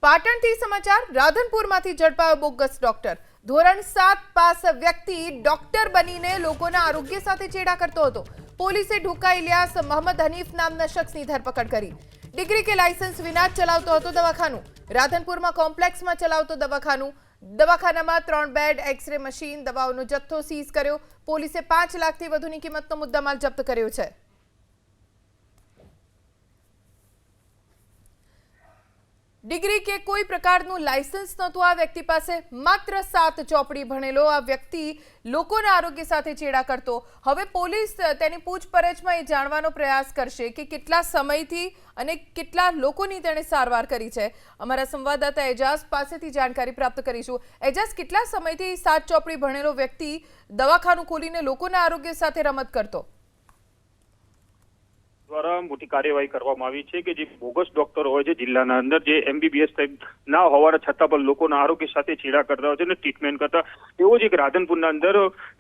પાટણથી સમાચાર રાધનપુરમાંથી ઝડપાયો bogus doctor. ધોરણ 7 pass વ્યક્તિ ડોક્ટર બનીને લોકોના આરોગ્ય સાથે ચેડા કરતો હતો। પોલીસે ઢુકા ઇલિયાસ મોહમ્મદ હનીફ નામના શખ્સની ધરપકડ કરી। ડિગ્રી કે લાયસન્સ વિના ચલાવતો હતો દવાખાનું। રાધનપુરમાં કોમ્પ્લેક્સમાં ચલાવતો દવાખાનું। દવાખાનામાં 3 બેડ, એક્સરે મશીન, દવાઓનો જથ્થો સીઝ કર્યો। પોલીસે 5 લાખથી વધુની કિંમતનો મુદ્દામાલ જપ્ત કર્યો છે। डिग्री के कोई प्रकारનું લાયસન્સ નહોતું આ વ્યક્તિ પાસે। માત્ર 7 ચોપડી ભણેલો આ વ્યક્તિ લોકોના આરોગ્ય સાથે ચેડા કરતો। હવે પોલીસ તેની પૂછપરછમાં એ જાણવાનો પ્રયાસ કરશે કે કેટલા સમયથી અને કેટલા લોકોની તેણે સારવાર કરી છે। અમારા સંવાદદાતા એજાઝ પાસેથી જાણકારી પ્રાપ્ત કરીશું। એજાઝ, કેટલા સમયથી 7 ચોપડી ભણેલો વ્યક્તિ દવાખાનું ખોલીને લોકોના આરોગ્ય સાથે રમત કરતો? દ્વારા મોટી કાર્યવાહી કરવામાં આવી છે કે જે બોગસ ડોક્ટર હોય છે જિલ્લાના અંદર, જે MBBS ના હોવાના છતાં પણ લોકોના આરોગ્ય સાથે ચેડા કરતા હોય છે અને ટ્રીટમેન્ટ કરતા, એવો જ એક રાધનપુરના અંદર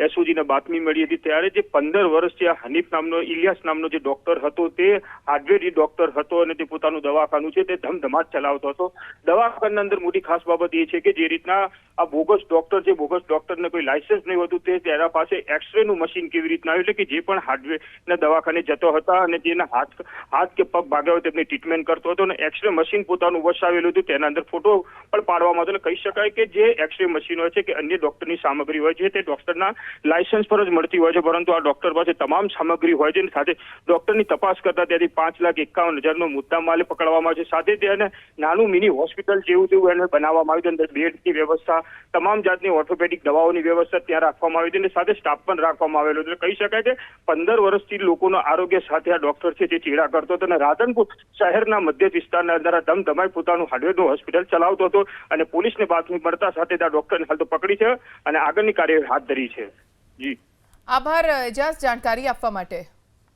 SOGને બાતમી મળી હતી। ત્યારે જે 15 વર્ષથી આ હનીફ નામનો, ઇલિયાસ નામનો જે ડોક્ટર હતો, તે હાર્ડવેર ડોક્ટર હતો અને તે પોતાનું દવાખાનું છે તે ધમધમાટ ચલાવતો હતો। દવાખાના અંદર મોટી ખાસ બાબત એ છે કે જે રીતના આ બોગસ ડોક્ટર છે, બોગસ ડોક્ટરને કોઈ લાયસન્સ નહીં હતું, તે તેના પાસે એક્સરેનું મશીન કેવી રીતના આવ્યું, એટલે કે જે પણ હાર્ડવેરના દવાખાને જતો હતા અને જેના હાથ કે પગ ભાગ્યા હોય તેમની ટ્રીટમેન્ટ કરતો હતો અને એક્સરે મશીન પોતાનું વસાવેલું હતું। તેના અંદર ફોટો પણ પાડવામાં હતો। એટલે કહી શકાય કે જે એક્સરે મશીન હોય છે કે અન્ય ડોક્ટરની સામગ્રી હોય છે તે ડોક્ટરના લાયસન્સ પર જ મળતી હોય છે, પરંતુ આ ડોક્ટર પાસે તમામ સામગ્રી હોય છે અને સાથે ડોક્ટરની તપાસ કરતા ત્યાંથી 5,51,000નો મુદ્દામાલ પકડવામાં આવે છે। સાથે તેને નાનું મિની હોસ્પિટલ જેવું એને બનાવવામાં આવ્યું છે। અંદર બેડની વ્યવસ્થા, તમામ જાતની ઓર્થોપેડિક દવાઓની વ્યવસ્થા ત્યાં રાખવામાં આવી છે અને સાથે સ્ટાફ પણ રાખવામાં આવેલો છે। કહી શકાય કે 15 વર્ષથી લોકોના આરોગ્ય સાથે આ ડોક્ટર છે જે ચેડા કરતો હતો અને રાધનપુર શહેરના મધ્ય વિસ્તારના અંદર ધમધમાઈ પોતાનું હાર્ડવેરનું હોસ્પિટલ ચલાવતો હતો અને પોલીસને બાતમી મળતા સાથે આ ડોક્ટરને હાલ તો પકડી છે અને આગળની કાર્યવાહી હાથ ધરી છે। જી, આભાર એજાઝ જાણકારી આપવા માટે।